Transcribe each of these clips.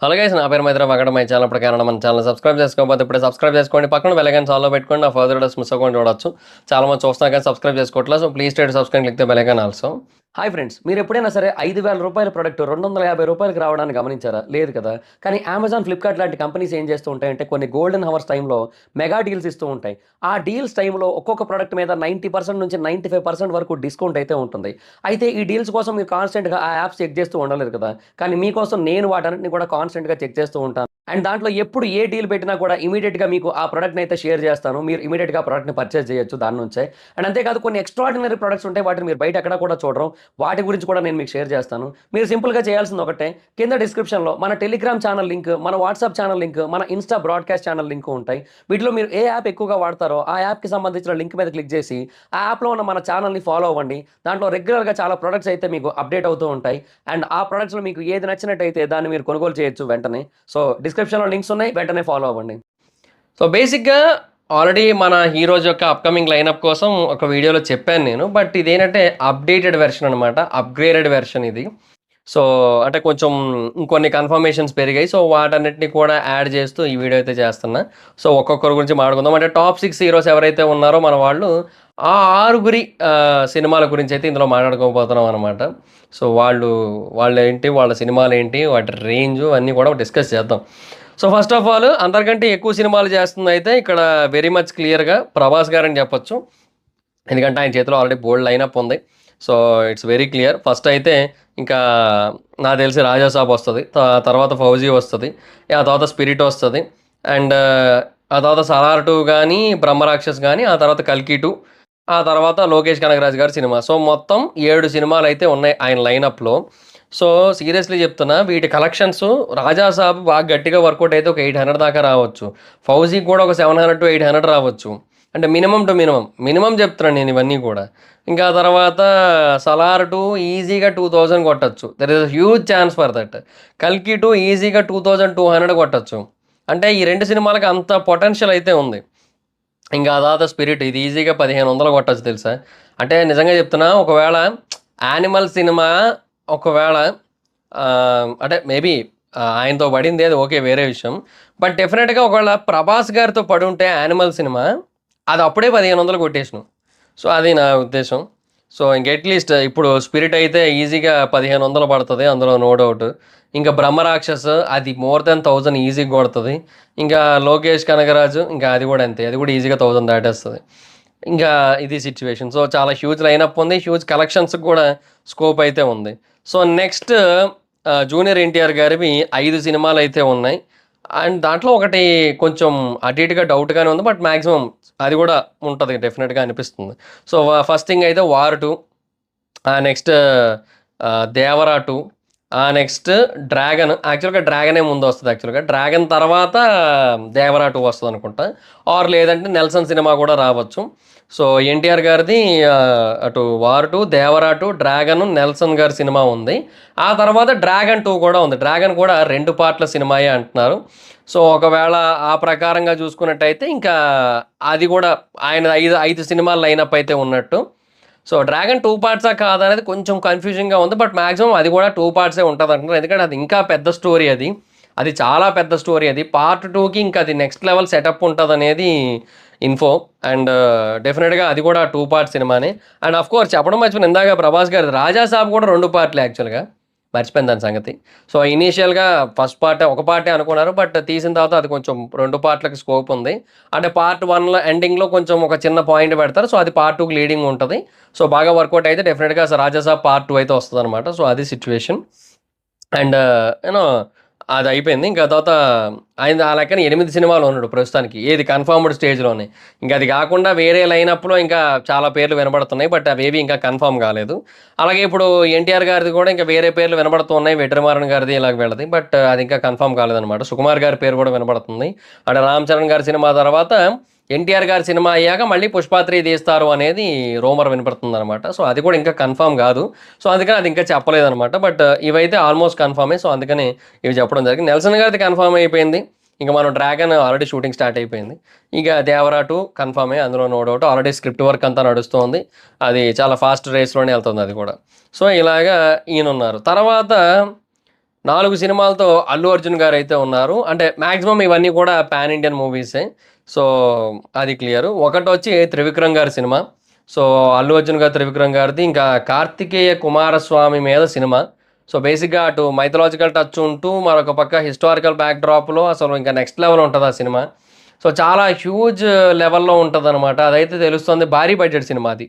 Hello guys, నా పేరు మైత్ర పక్కన మై ఛానల్ ప్రకారం మన ఛానల్ సబ్స్క్రైబ్ చేసుకోకపోతే ఇప్పుడే సబ్స్క్రైబ్ చేసుకోండి. పక్కన బెల్ ఐకాన్ ఆల్లో పెట్టుకోండి. నా ఫర్దర్ వీడియోస్ మిస్ అవ్వకుండా చూడొచ్చు. చాలా మంది చూస్తున్నా కానీ సబ్స్క్రైబ్ చేసుకోవట్లేదు. So please try to subscribe click the bell icon also. Hi friends, మీరు ఎప్పుడైనా సరే రూ. 5,000 ప్రొడక్ట్ రూ. 250 రావడాన్ని గమనించారా? లేదు కదా. కానీ అమెజాన్, ఫ్లిప్కార్ట్ లాంటి కంపెనీస్ ఏం చేస్తూ ఉంటాయంటే కొన్ని గోల్డెన్ హవర్స్ టైంలో మెగా డీల్స్ ఇస్తూ ఉంటాయి. ఆ డీల్స్ టైంలో ఒక్కొక్క ప్రొడక్ట్ మీద 90% నుంచి 95% వరకు డిస్కౌంట్ అయితే ఉంటుంది. అయితే ఈ డీల్స్ కోసం మీరు కాన్స్టెంట్గా ఆ యాప్స్ చెక్ చేస్తూ ఉండలేదు కదా. కానీ మీకోసం నేను వాటన్నిటిని కూడా కాన్స్టెంట్గా చెక్ చేస్తూ ఉంటాను. అండ్ దాంట్లో ఎప్పుడు ఏ డీల్ పెట్టినా కూడా ఇమీడియట్గా మీకు ఆ ప్రొడక్ట్ని అయితే షేర్ చేస్తాను. మీరు ఇమీడియట్గా ఆ ప్రొడక్ట్ని పర్చేస్ చేయొచ్చు దాని నుంచే. అండ్ అంతేకాదు కొన్ని ఎక్స్ట్రాడినరీ ప్రొడక్ట్స్ ఉంటాయి, వాటిని మీరు బయట ఎక్కడ కూడా చూడరు. వాటి గురించి కూడా నేను మీకు షేర్ చేస్తాను. మీరు సింపుల్గా చేయాల్సింది ఒకటే, కింద డిస్క్రిప్షన్లో మన టెలిగ్రామ్ ఛానల్ లింక్, మన వాట్సాప్ ఛానల్ లింక్, మన ఇన్స్టా బ్రాడ్కాస్ట్ ఛానల్ లింక్ ఉంటాయి. వీటిలో మీరు ఏ యాప్ ఎక్కువగా వాడతారో ఆ యాప్కి సంబంధించిన లింక్ మీద క్లిక్ చేసి ఆ యాప్లో ఉన్న మన ఛానల్ని ఫాలో అవ్వండి. దాంట్లో రెగ్యులర్గా చాలా ప్రొడక్ట్స్ అయితే మీకు అప్డేట్ అవుతూ ఉంటాయి. అండ్ ఆ ప్రొడక్ట్స్లో మీకు ఏది నచ్చినట్టయితే దాన్ని మీరు కొనుగోలు చేయొచ్చు వెంటనే. సో డిస్క్రిప్షన్లో లింక్స్ ఉన్నాయి, వెంటనే ఫాలో అవ్వండి. సో బేసిక్గా ఆల్రెడీ మన హీరోస్ యొక్క అప్కమింగ్ లైనప్ కోసం ఒక వీడియోలో చెప్పాను నేను. బట్ ఇదేంటంటే అప్డేటెడ్ వెర్షన్ అనమాట, అప్గ్రేడెడ్ వెర్షన్ ఇది. సో అంటే కొంచెం ఇంకొన్ని కన్ఫర్మేషన్స్ పెరిగాయి. సో వాటన్నిటిని కూడా యాడ్ చేస్తూ ఈ వీడియో అయితే చేస్తున్నా. సో ఒక్కొక్కరి గురించి మాట్లాడుకుందాం. అంటే టాప్ 6 హీరోస్ ఎవరైతే ఉన్నారో మన వాళ్ళు, ఆ 6 సినిమాల గురించి అయితే ఇందులో మాట్లాడుకోబోతున్నాం అనమాట. సో వాళ్ళు ఏంటి, వాళ్ళ సినిమాలు ఏంటి, వాటి రేంజ్ అన్నీ కూడా డిస్కస్ చేద్దాం. సో ఫస్ట్ ఆఫ్ ఆల్ అందరికంటే ఎక్కువ సినిమాలు చేస్తుంది అయితే ఇక్కడ వెరీ మచ్ క్లియర్గా ప్రభాస్ గారని చెప్పొచ్చు. ఎందుకంటే ఆయన చేతిలో ఆల్రెడీ బోల్డ్ లైనప్ ఉంది. So it's very clear. First అయితే ఇంకా నాకు తెలిసి రాజాసాబ్ వస్తుంది, తర్వాత ఫౌజీ వస్తుంది, ఆ తర్వాత స్పిరిట్ వస్తుంది, అండ్ ఆ తర్వాత సలార్ 2 కానీ, బ్రహ్మరాక్షస్ కానీ, ఆ తర్వాత కల్కి 2, ఆ తర్వాత లోకేష్ కనగరాజ్ గారి సినిమా. సో మొత్తం 7 సినిమాలు అయితే ఉన్నాయి ఆయన లైనప్లో. సో సీరియస్లీ చెప్తున్నా, వీటి కలెక్షన్స్ రాజాసాబ్ బాగా గట్టిగా వర్కౌట్ అయితే ఒక 800 దాకా రావచ్చు. ఫౌజీ కూడా ఒక 700 to 800 రావచ్చు. అంటే మినిమం టు మినిమం చెప్తున్నాను నేను ఇవన్నీ కూడా. ఇంకా తర్వాత సలార్ 2 ఈజీగా 2000 కొట్టచ్చు. There is a huge chance for that. కల్కి 2 ఈజీగా 2200 కొట్టచ్చు. అంటే ఈ 2 సినిమాలకి అంత పొటెన్షియల్ అయితే ఉంది. ఇంకా ఆ తర్వాత స్పిరిట్ ఇది ఈజీగా 1500 కొట్టచ్చు తెలుసా. అంటే నిజంగా చెప్తున్నా, ఒకవేళ యానిమల్ సినిమా ఒకవేళ అంటే మేబీ ఆయనతో పడింది అది ఓకే, వేరే విషయం. బట్ డెఫినెట్గా ఒకవేళ ప్రభాస్ గారితో పడి ఉంటే యానిమల్ సినిమా, అది అప్పుడే 1500 కొట్టేసాను. సో అది నా ఉద్దేశం. సో ఇంక అట్లీస్ట్ ఇప్పుడు స్పిరిట్ అయితే ఈజీగా 1500 పడుతుంది, అందులో నో డౌట్. ఇంకా బ్రహ్మరాక్షస్ అది మోర్ దెన్ 1000 ఈజీగా కొడుతుంది. ఇంకా లోకేష్ కనగరాజు ఇంకా అది కూడా అంతే, అది కూడా ఈజీగా 1000 దాటేస్తుంది. ఇంకా ఇది సిచ్యువేషన్. సో చాలా హ్యూజ్ లైనప్ ఉంది, హ్యూజ్ కలెక్షన్స్ కూడా స్కోప్ అయితే ఉంది. సో నెక్స్ట్ జూనియర్ ఎన్టీఆర్ గారివి 5 సినిమాలు అయితే ఉన్నాయి. అండ్ దాంట్లో ఒకటి కొంచెం అటు ఇటుగా డౌట్గానే ఉంది, బట్ మ్యాక్సిమం అది కూడా ఉంటుంది డెఫినెట్గా అనిపిస్తుంది. సో ఫస్ట్ థింగ్ అయితే war 2, next Devara 2, next dragon. యాక్చువల్గా డ్రాగనే ముందు వస్తుంది. యాక్చువల్గా డ్రాగన్ తర్వాత దేవరా 2 వస్తుంది అనుకుంటా. ఆర్ లేదంటే నెల్సన్ సినిమా కూడా రావచ్చు. సో ఎన్టీఆర్ గారిది అటు వార్ 2, దేవరా 2, డ్రాగన్, నెల్సన్ గారి సినిమా ఉంది. ఆ తర్వాత డ్రాగన్ 2 కూడా ఉంది. డ్రాగన్ కూడా 2 పార్ట్ల సినిమాయే అంటున్నారు. సో ఒకవేళ ఆ ప్రకారంగా చూసుకున్నట్టయితే ఇంకా అది కూడా ఆయన 5 సినిమాలు లైనప్ అయితే ఉన్నట్టు. సో డ్రాగన్ 2 పార్ట్సా కాదనేది కొంచెం కన్ఫ్యూజింగ్గా ఉంది, బట్ మ్యాక్సిమం అది కూడా 2 పార్ట్సే ఉంటుంది అంటున్నారు. ఎందుకంటే అది ఇంకా పెద్ద స్టోరీ, అది చాలా పెద్ద స్టోరీ. అది పార్ట్ 2కి ఇంకా అది నెక్స్ట్ లెవెల్ సెటప్ ఉంటుంది అనేది ఇన్ఫో. అండ్ డెఫినెట్గా అది కూడా 2 పార్ట్ సినిమానే. అండ్ ఆఫ్ కోర్స్ చెప్పడం మర్చిపోయిన, ఇందాక ప్రభాస్ గారి రాజాసాబ్ కూడా 2 పార్ట్లే యాక్చువల్గా, మర్చిపోయింది దాని సంగతి. సో ఇనీషియల్గా ఫస్ట్ పార్ట్ ఒక పార్టే అనుకున్నారు, బట్ తీసిన తర్వాత అది కొంచెం 2 పార్ట్లకి స్కోప్ ఉంది. అంటే పార్ట్ 1లో ఎండింగ్లో కొంచెం ఒక చిన్న పాయింట్ పెడతారు. సో అది పార్ట్ 2కి లీడింగ్ ఉంటుంది. సో బాగా వర్కౌట్ అయితే డెఫినెట్గా రాజాసాబ్ పార్ట్ 2 అయితే వస్తుంది అనమాట. సో అది సిచ్యువేషన్. అండ్ యూనో అది అయిపోయింది. ఇంకా తర్వాత ఆయన ఆ లెక్కన 8 సినిమాలు ఉన్నాడు ప్రస్తుతానికి, ఏది కన్ఫర్మ్డ్ స్టేజ్లోనే. ఇంకా అది కాకుండా వేరే లైనప్లో ఇంకా చాలా పేర్లు వినబడుతున్నాయి, బట్ అవేవి ఇంకా కన్ఫర్మ్ కాలేదు. అలాగే ఇప్పుడు ఎన్టీఆర్ గారిది కూడా ఇంకా వేరే పేర్లు వినబడుతున్నాయి, వెట్రిమారన్ గారిది ఇలాగ వెళ్ళదు, బట్ అది ఇంకా కన్ఫర్మ్ కాలేదనమాట. సుకుమార్ గారి పేరు కూడా వినబడుతుంది. అంటే రామ్ చరణ్ గారి సినిమా తర్వాత ఎన్టీఆర్ గారి సినిమా అయ్యాక మళ్ళీ పుష్పాత్రి తీస్తారు అనేది రూమర్ వినపడుతుంది అనమాట. సో అది కూడా ఇంకా కన్ఫర్మ్ కాదు. సో అందుకని అది ఇంకా చెప్పలేదనమాట. బట్ ఇవైతే ఆల్మోస్ట్ కన్ఫర్మే. సో అందుకని ఇవి చెప్పడం జరిగింది. నెల్సన్ గారిది కన్ఫర్మ్ అయిపోయింది. ఇంకా మనం డ్రాగన్ ఆల్రెడీ షూటింగ్ స్టార్ట్ అయిపోయింది. ఇక దేవరా 2 కన్ఫర్మే, అందులో no doubt. Already script work అంతా నడుస్తుంది, అది చాలా ఫాస్ట్ రేస్లోనే వెళ్తుంది అది కూడా. సో ఇలాగా ఈయన ఉన్నారు. తర్వాత 4 సినిమాలతో అల్లు అర్జున్ గారైతే ఉన్నారు. అంటే మాక్సిమం ఇవన్నీ కూడా పాన్ ఇండియన్ మూవీసే. సో, అది క్లియరు. ఒకటొచ్చి 'త్రివిక్రమ్' గారి సినిమా. సో, అల్లు అర్జున్ గారు, 'త్రివిక్రమ్' గారిది. ఇంకా 'కార్తికేయ కుమారస్వామి' మీద సినిమా. సో, బేసిక్‌గా అటు మైథలాజికల్ టచ్ ఉంటూ, మరొక పక్క హిస్టారికల్ బ్యాక్‌డ్రాప్‌లో అసలు ఇంకా నెక్స్ట్ లెవెల్ ఉంటది ఆ సినిమా. సో, చాలా హ్యూజ్ లెవెల్‌లో ఉంటదనమాట. అదైతే తెలుస్తుంది. భారీ బడ్జెట్ సినిమా అది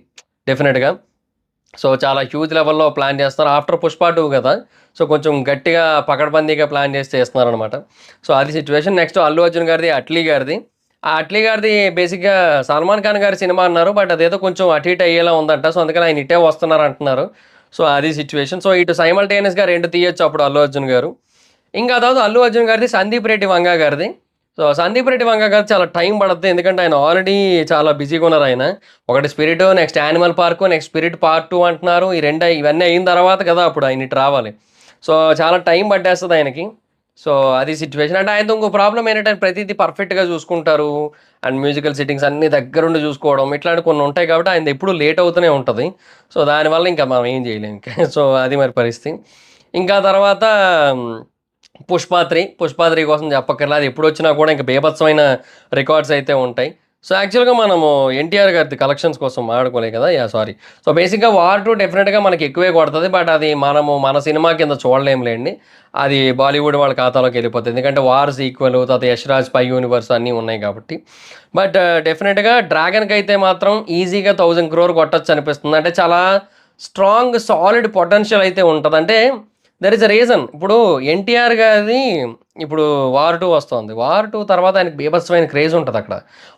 డెఫినెట్‌గా. సో, చాలా హ్యూజ్ లెవెల్‌లో ప్లాన్ చేస్తున్నారు. ఆఫ్టర్ 'పుష్ప 2' గదా! సో, కొంచెం గట్టిగా పకడ్బందీగా ప్లాన్ చేసి చేస్తున్నారనమాట. సో, అది సిట్యుయేషన్. నెక్స్ట్ అల్లు అర్జున్ గారిది, అట్లీ గారిది. ఆ అట్లీ గారిది బేసిక్‌గా 'సల్మాన్ ఖాన్' గారి సినిమా అన్నారు. బట్ అదేదో కొంచెం అటు ఇటు అయ్యేలా ఉందంట. సో, అందుకని ఆయన ఇటే వస్తున్నారంటున్నారు. సో, అది సిట్యుయేషన్. సో, ఇటు సైమల్టేనియస్‌గా 2 తీయొచ్చు అప్పుడు అల్లు అర్జున్ గారు. ఇంకా తర్వాత అల్లు అర్జున్ గారిది 'సందీప్ రెడ్డి వంగ' గారిది. సో, 'సందీప్ రెడ్డి వంగ' గారిది చాలా టైం పడద్ది. ఎందుకంటే ఆయన ఆల్రెడీ చాలా బిజీగా ఉన్నారాయన. ఒకటి 'spirit', next 'animal park', next 'spirit part 2' అంటున్నారు. ఈ ఇవన్నీ అయిన తర్వాత కదా అప్పుడు ఆయన ఇటు రావాలి. సో, చాలా టైం పట్టేస్తది ఆయనకి. సో, అది సిట్యుయేషన్. అంటే ఆయనతో ఇంకో ప్రాబ్లమ్ ఏంటంటే ఆయన ప్రతీదీ పర్ఫెక్ట్‌గా చూసుకుంటారు. అండ్ మ్యూజికల్ సెట్టింగ్స్ అన్నీ దగ్గరుండి చూసుకోవడం ఇట్లాంటివి కొన్ని ఉంటాయి కాబట్టి ఆయనది ఎప్పుడూ లేట్ అవుతూనే ఉంటది. సో, దానివల్ల ఇంకా మనం ఏం చేయలేం ఇంకా. సో, అది మరి పరిస్థితి. ఇంకా తర్వాత 'పుష్ప 3', 'పుష్ప 3' కోసం చెప్పక్కర్లా. అది ఎప్పుడొచ్చినా కూడా ఇంక బీభత్సమైన రికార్డ్స్ అయితే ఉంటాయి. సో, యాక్చువల్‌గా మనము 'ఎన్టీఆర్' గారిది కలెక్షన్స్ కోసం మాట్లాడుకోలే కదా! సారీ. సో, బేసిక్‌గా 'వార్ 2' డెఫినెట్‌గా మనకి ఎక్కువే కొడతది. బట్ అది మనము మన సినిమా కింద చూడలేంలెండి. అది బాలీవుడ్ వాళ్ళ ఖాతాలోకెళ్ళిపోతది. ఎందుకంటే 'వార్' సీక్వెల్, తర్వాత 'యష్ రాజ్ పై యూనివర్స్' అన్నీ ఉన్నాయి కాబట్టి. బట్ డెఫినెట్‌గా 'డ్రాగన్‌కైతే మాత్రం ఈజీగా 1000 క్రోర్ కొట్టొచ్చనిపిస్తుంది. అంటే చాలా స్ట్రాంగ్, సాలిడ్ పొటెన్షియల్ అయితే ఉంటది. అంటే దేర్ ఈస్ ఎ రీజన్. ఇప్పుడు 'ఎన్టీఆర్' గారిది ఇప్పుడు 'వార్ 2' వస్తోంది. 'వార్ 2' తర్వాత ఆయనకి బీభత్సమైన క్రేజ్ ఉంటదక్కడ.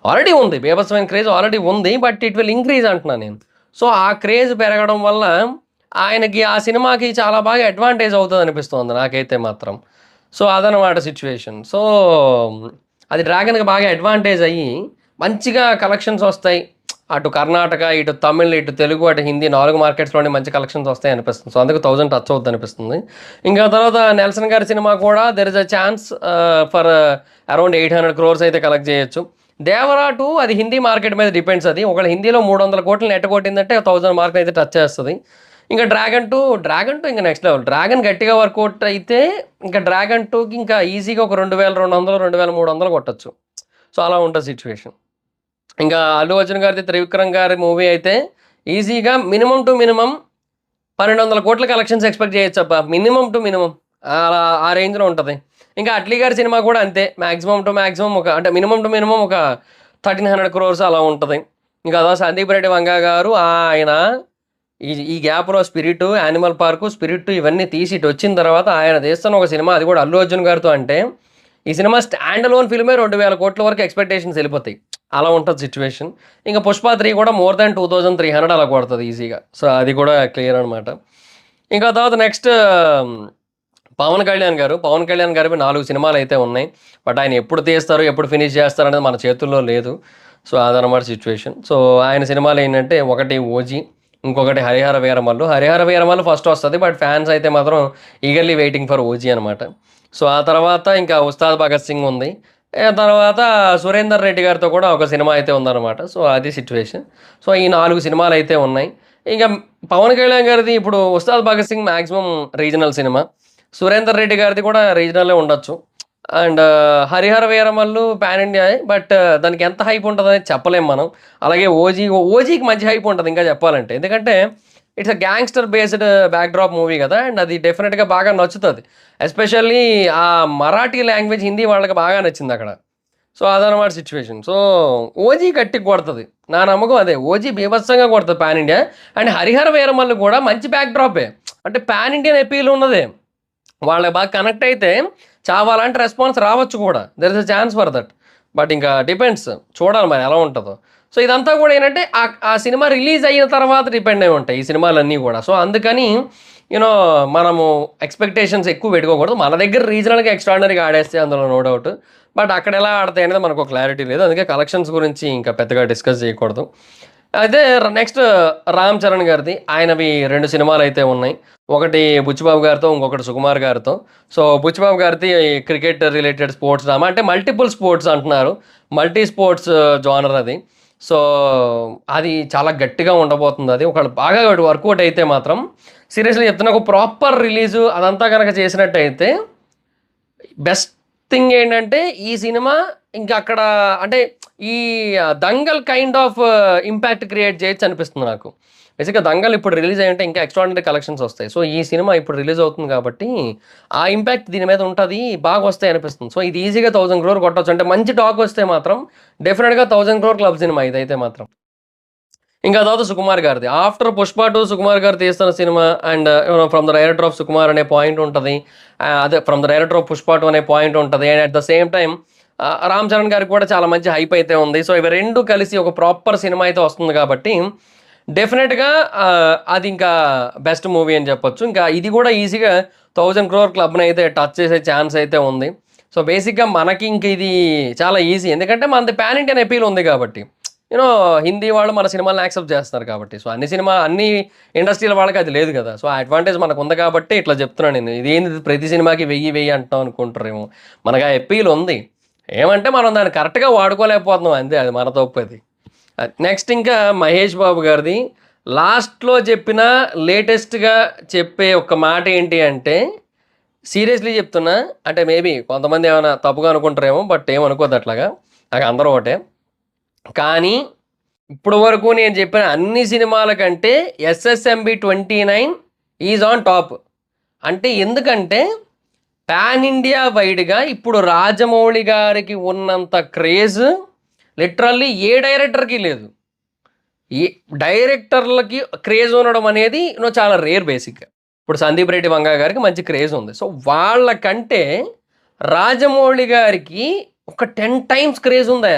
ఆల్రెడీ ఉంది. బీభత్సమైన క్రేజ్ ఆల్రెడీ ఉంది. బట్ ఇట్ విల్ ఇంక్రీజ్ అంటున్నాను నేను. సో, ఆ క్రేజ్ పెరగడం వల్ల ఆయనకి ఆ సినిమాకి చాలా బాగా అడ్వాంటేజ్ అవుతదనిపిస్తోంది నాకైతే మాత్రం. సో, అదనమాట సిట్యుయేషన్. సో, అది 'డ్రాగన్‌కి' బాగా అడ్వాంటేజ్ అయ్యి మంచిగా కలెక్షన్స్ వస్తాయి. అటు కర్ణాటక, ఇటు తమిళ్, ఇటు తెలుగు, అటు హిందీ 4 మార్కెట్స్‌లోనే మంచి కలెక్షన్స్ వస్తాయనిపిస్తుంది. సో, అందుకే 1000 టచ్ అవుద్దనిపిస్తుంది. ఇంకా తర్వాత 'నెల్సన్' గారి సినిమా కూడా there is a chance for around 800 crores అయితే కలెక్ట్ చేయొచ్చు. 'దేవరా 2' అది హిందీ మార్కెట్ మీద డిపెండ్స్ అది. ఒకవేళ హిందీలో 300 కోట్లు నెట్ కొట్టిందంటే 1000 మార్క్‌ని అయితే టచ్ చేస్తది. ఇంకా 'డ్రాగన్ 2' ఇంక నెక్స్ట్ లెవెల్. 'డ్రాగన్' గట్టిగా వర్కౌట్ అయితే ఇంకా 'డ్రాగన్ 2'కి ఇంకా ఈజీగా ఒక 2200, 2300 కొట్టొచ్చు. సో, అలా ఉంటది సిట్యుయేషన్. ఇంకా అల్లు అర్జున్ గారిది 'త్రివిక్రమ్' గారి మూవీ అయితే ఈజీగా మినిమమ్ టు మినిమమ్ 1200 కోట్ల కలెక్షన్స్ ఎక్స్‌పెక్ట్ చేయొచ్చబ్బా. Minimum to minimum. అలా ఆ రేంజ్‌లో ఉంటది. ఇంకా 'అట్లీ' గారి సినిమా కూడా అంతే. మాక్సిమమ్ టు మాక్సిమమ్ అంటే మినిమమ్ టు మినిమమ్ ఒక 1300 క్రోర్స్ అలా ఉంటది. ఇంకా అదో 'సందీప్ రెడ్డి వంగ' గారు ఆయన ఈ ఈ గ్యాప్‌లో 'స్పిరిట్', 'యానిమల్ పార్క్', 'స్పిరిట్' ఇవన్నీ తీసి ఇటొచ్చిన తర్వాత ఆయన తీస్తున్న ఒక సినిమా అది కూడా అల్లు అర్జున్ గారితో అంటే ఈ సినిమా స్టాండ్ అలోన్ ఫిల్మే 2000 కోట్ల వరకు ఎక్స్‌పెక్టేషన్స్ ఎళ్ళిపోతాయి. అలా ఉంటది సిట్యుయేషన్. ఇంక 'పుష్ప 3' కూడా మోర్ దాన్ 2300 అలా కొడతది ఈజీగా. సో, అది కూడా క్లియర్ అనమాట. ఇంకా తర్వాత నెక్స్ట్ 'పవన్ కళ్యాణ్' గారు. 'పవన్ కళ్యాణ్' గారివి 4 సినిమాలైతే ఉన్నాయి. బట్ ఆయన ఎప్పుడు తీస్తారు, ఎప్పుడు ఫినిష్ చేస్తారనేది మన చేతుల్లో లేదు. సో, అదనమాట సిట్యుయేషన్. సో, ఆయన సినిమాలేంటంటే ఒకటి 'ఓజీ', ఇంకొకటి 'హరిహర వీరమల్లు'. 'హరిహర వీరమల్లు' ఫస్ట్ వస్తది. బట్ ఫ్యాన్స్ అయితే మాత్రం ఈగర్‌లీ వెయిటింగ్ ఫర్ 'ఓజీ' అనమాట. సో, ఆ తర్వాత ఇంకా 'ఉస్తాద్ భగత్ సింగ్' ఉంది. తర్వాత 'సురేందర్ రెడ్డి' గారితో కూడా ఒక సినిమా అయితే ఉందనమాట. సో, అది సిట్యుయేషన్. సో, ఈ 4 సినిమాలైతే ఉన్నాయి. ఇక 'పవన్ కళ్యాణ్' గారిది ఇప్పుడు 'Ustaad Bhagat Singh' maximum regional cinema. 'Surender Reddy' గారిది కూడా రీజనలే ఉండొచ్చు. అండ్ 'హరిహర వీరమల్లు' పాన్ ఇండియాయే. బట్ దానికి ఎంత హైప్ ఉంటదనేది చెప్పలేం మనం. అలాగే 'ఓజీకి' మంచి హైప్ ఉంటది ఇంకా చెప్పాలంటే. ఎందుకంటే it's a gangster based backdrop movie గదా! అండ్ అది డెఫినిట్‌గా బాగా నచ్చుతది. ఎస్పెషల్లీ ఆ మరాఠీ లాంగ్వేజ్ హిందీ వాళ్ళకి బాగా నచ్చిందక్కడ. సో, అదనమాట సిట్యుయేషన్. సో, 'ఓజీ' గట్టిగా కొడతది. నా నమ్మకం అదే. 'ఓజీ' బీభత్సంగా కొడతది pan India. And 'Harihara Veeramallu' కూడా మంచి బ్యాక్‌డ్రాపే. అంటే పాన్ ఇండియన్ అపీల్ ఉన్నదే. వాళ్ళకి బాగా కనెక్ట్ అయితే చావాలంటే రెస్పాన్స్ రావచ్చు కూడా. There is a chance for that. But ఇంకా డిపెండ్స్. చూడాలి మరి ఎలా ఉంటదో. సో, ఇదంతా కూడా ఏంటంటే ఆ సినిమా రిలీజ్ అయిన తర్వాత డిపెండ్ అయి ఉంటాయి ఈ సినిమాలన్నీ కూడా. సో, అందుకని మనము ఎక్స్‌పెక్టేషన్స్ ఎక్కువ పెట్టుకోకూడదు. మన దగ్గర రీజనల్‌గా ఎక్స్‌ట్రార్డినరీగా ఆడేస్తే అందులో నో డౌట్. బట్ అక్కడ ఎలా ఆడతాయి అనేది మనకు క్లారిటీ లేదు. అందుకే కలెక్షన్స్ గురించి ఇంకా పెద్దగా డిస్కస్ చేయకూడదు. అయితే నెక్స్ట్ 'రామ్ చరణ్' గారిది. ఆయనవి 2 సినిమాలైతే ఉన్నాయి. ఒకటి 'బుచ్చిబాబు' గారితో, ఇంకొకటి 'సుకుమార్' గారితో. సో, 'బుచ్చిబాబు' గారిది క్రికెట్ రిలేటెడ్ స్పోర్ట్స్ డ్రామా. అంటే మల్టిపుల్ స్పోర్ట్స్ అంటున్నారు. మల్టీ స్పోర్ట్స్ జోనర్ అది. సో అది చాలా గట్టిగా ఉండబోతుంది. అది ఒకవేళ బాగా వర్కౌట్ అయితే మాత్రం సీరియస్లీ చెప్తున్నా, ఒక ప్రాపర్ రిలీజు అదంతా కనుక చేసినట్టయితే బెస్ట్ థింగ్ ఏంటంటే ఈ సినిమా ఇంకా అక్కడ అంటే ఈ Dangal kind of impact create చేయొచ్చు అనిపిస్తుంది నాకు. బేసిక్గా దంగల్ ఇప్పుడు రిలీజ్ అయ్యంటే ఇంకా ఎక్స్ట్రాడినరీ కలెక్షన్స్ వస్తాయి. సో ఈ సినిమా ఇప్పుడు రిలీజ్ అవుతుంది కాబట్టి ఆ ఇంపాక్ట్ దీని మీద ఉంటుంది, బాగా వస్తాయి అనిపిస్తుంది. సో ఇది ఈజీగా 1000 crore కొట్టవచ్చు. అంటే మంచి టాక్ వస్తే మాత్రం డెఫినెట్గా 1000 crore క్లబ్ సినిమా ఇదైతే మాత్రం. ఇంకా తర్వాత సుకుమార్ గారిది ఆఫ్టర్ పుష్ప 2 సుకుమార్ గారు తీస్తున్న cinema and from the director of Sukumar అనే పాయింట్ ఉంటుంది. అదే from the director of Pushpa 2 అనే పాయింట్ ఉంటుంది. And at the same time Ram Charan గారికి కూడా చాలా మంచి హైప్ అయితే ఉంది. సో ఇవి రెండు కలిసి ఒక ప్రాపర్ సినిమా అయితే వస్తుంది కాబట్టి డెఫినెట్గా అది ఇంకా బెస్ట్ మూవీ అని చెప్పొచ్చు. ఇంకా ఇది కూడా ఈజీగా 1000 crore క్లబ్ని అయితే టచ్ చేసే ఛాన్స్ అయితే ఉంది. సో బేసిక్గా మనకి ఇంక ఇది చాలా ఈజీ, ఎందుకంటే మనది పాన్ ఇండియన్ అపీల్ ఉంది కాబట్టి. యూనో హిందీ వాళ్ళు మన సినిమాలను యాక్సెప్ట్ చేస్తారు కాబట్టి. సో అన్ని ఇండస్ట్రీల వాళ్ళకి అది లేదు కదా. సో ఆ అడ్వాంటేజ్ మనకు ఉంది కాబట్టి ఇట్లా చెప్తున్నాను నేను. ఇదేంది ప్రతి సినిమాకి 1000 అంటాం అనుకుంటారేమో, మనకు ఆ అప్పీల్ ఉంది. ఏమంటే మనం దాన్ని కరెక్ట్గా వాడుకోలేకపోతున్నాం అంతే, అది మన తప్పు అది. నెక్స్ట్ ఇంకా మహేష్ బాబు గారిది లాస్ట్లో చెప్పిన లేటెస్ట్గా చెప్పే ఒక మాట ఏంటి అంటే, సీరియస్లీ చెప్తున్నా, అంటే మేబీ కొంతమంది ఏమైనా తప్పుగా అనుకుంటారేమో, బట్ ఏమనుకోద్దు అట్లాగా, నాకు అందరూ ఒకటే. కానీ ఇప్పుడు వరకు నేను చెప్పిన అన్ని సినిమాల కంటే SSMB 29 ఈజ్ ఆన్ టాప్. అంటే ఎందుకంటే పాన్ ఇండియా వైడ్గా ఇప్పుడు రాజమౌళి గారికి ఉన్నంత క్రేజ్ లిటరల్లీ ఏ డైరెక్టర్కి లేదు. ఈ డైరెక్టర్లకి క్రేజ్ ఉండడం అనేది చాలా రేర్ బేసిక్గా. ఇప్పుడు సందీప్ రెడ్డి వంగ గారికి మంచి క్రేజ్ ఉంది. సో వాళ్ళకంటే రాజమౌళి గారికి ఒక 10 times క్రేజ్ ఉందా.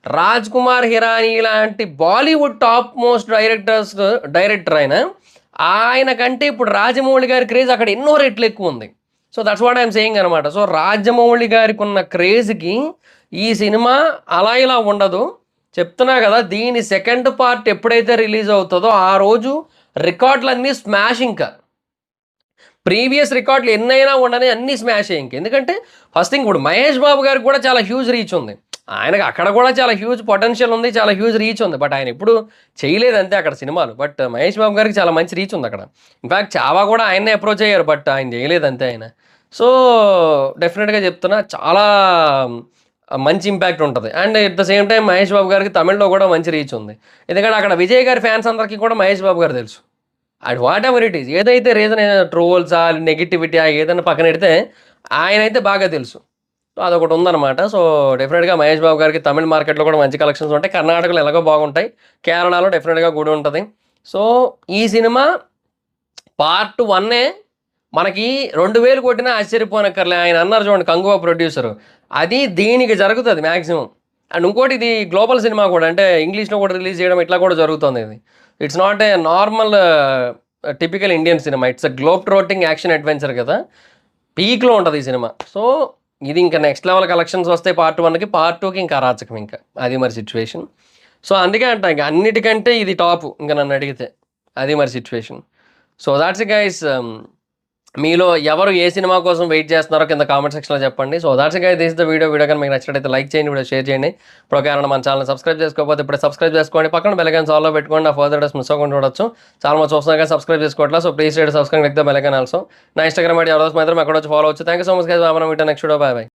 రాజ్ కుమార్ హిరానీ లాంటి బాలీవుడ్ టాప్ మోస్ట్ డైరెక్టర్ ఆయన కంటే ఇప్పుడు రాజమౌళి గారి క్రేజ్ అక్కడ ఎన్నో రెట్లు ఎక్కువ ఉంది. So that's what I'm saying అనమాట. సో రాజమౌళి గారికి ఉన్న క్రేజ్కి ఈ సినిమా అలా ఇలా ఉండదు. చెప్తున్నా కదా, దీని సెకండ్ పార్ట్ ఎప్పుడైతే రిలీజ్ అవుతుందో ఆ రోజు రికార్డులన్నీ స్మాష్. ఇంకా ప్రీవియస్ రికార్డులు ఎన్నైనా ఉండని అన్నీ స్మాష్ అయ్యి. ఎందుకంటే ఫస్ట్ థింగ్ ఇప్పుడు మహేష్ బాబు గారికి కూడా చాలా హ్యూజ్ రీచ్ ఉంది. ఆయనకు అక్కడ కూడా చాలా హ్యూజ్ పొటెన్షియల్ ఉంది, చాలా హ్యూజ్ రీచ్ ఉంది. బట్ ఆయన ఎప్పుడు చేయలేదు అంతే అక్కడ సినిమాలు. బట్ మహేష్ బాబు గారికి చాలా మంచి రీచ్ ఉంది అక్కడ. ఇన్ఫ్యాక్ట్ చావా కూడా ఆయన్నే అప్రోచ్ అయ్యారు, బట్ ఆయన చేయలేదు అంతే ఆయన. సో డెఫినెట్గా చెప్తున్నా, చాలా మంచి ఇంపాక్ట్ ఉంటుంది. And at the same time Mahesh Babu గారికి తమిళ్లో కూడా మంచి రీచ్ ఉంది. ఎందుకంటే అక్కడ విజయ్ గారి ఫ్యాన్స్ అందరికీ కూడా మహేష్ బాబు గారు తెలుసు. And what ever it is, ఏదైతే రీజన్ ట్రోల్స్ నెగిటివిటీ ఏదైనా పక్కన పెడితే ఆయన అయితే బాగా తెలుసు. సో అదొకటి ఉందన్నమాట. సో డెఫినెట్గా మహేష్ బాబు గారికి తమిళ మార్కెట్లో కూడా మంచి కలెక్షన్స్ ఉంటాయి. కర్ణాటకలో ఎలాగో బాగుంటాయి, కేరళలో డెఫినెట్గా కూడా ఉంటుంది. సో ఈ సినిమా పార్ట్ 1 మనకి 2000 కొట్టినా ఆశ్చర్యపోనక్కర్లే. ఆయన అన్నారు చూడండి, కంగువా ప్రొడ్యూసరు, అది దీనికి జరుగుతుంది మ్యాక్సిమం. అండ్ ఇంకోటి, ఇది గ్లోబల్ సినిమా కూడా, అంటే ఇంగ్లీష్లో కూడా రిలీజ్ చేయడం ఇట్లా కూడా జరుగుతుంది. ఇది it's not a normal typical Indian cinema, it's a globe ట్రోటింగ్ action adventure కదా, పీక్లో ఉంటుంది ఈ సినిమా. సో ఇది ఇంకా నెక్స్ట్ లెవెల్ కలెక్షన్స్ వస్తాయి పార్ట్ 1కి, పార్ట్ 2కి ఇంకా అరాచకం, ఇంకా అది మరి సిచ్యువేషన్. సో అందుకే అంట ఇంకా అన్నిటికంటే ఇది టాప్ ఇంకా నన్ను అడిగితే, అది మరి situation. So that's it guys. మీలో ఎవరు ఏ సినిమా కోసం వెయిట్ చేస్తున్నారో కింద కామెంట్ సెక్షన్లో చెప్పండి. So that's guys, this the video కానీ మీకు నచ్చినట్లయితే లైక్ చేయండి, వీడియో షేర్ చేయండి. ఇప్పుడు కారణం మన ఛానల్ సబ్స్క్రైబ్ చేసుకోకపోతే ఇప్పుడే సబ్స్క్రైబ్ చేసుకోండి, పక్కన బెల్ ఐకాన్ ఆల్లో పెట్టుకోండి. నా ఫర్దర్ డేస్ మిస్ అవ్వకుండా చూడొచ్చు. చాలా మంది చూస్తున్నారు కానీ సబ్స్క్రైబ్ చేసుకోవట్లేదు. So please subscribe like the bell icon also. నా ఇన్స్టాగ్రామ్ ఐడి ఎవరోజు మాత్రం అక్కడ వచ్చి ఫాలో అవచ్చు. Thank you so much guys. మనం నెక్స్ట్ వీడియో, బై బై.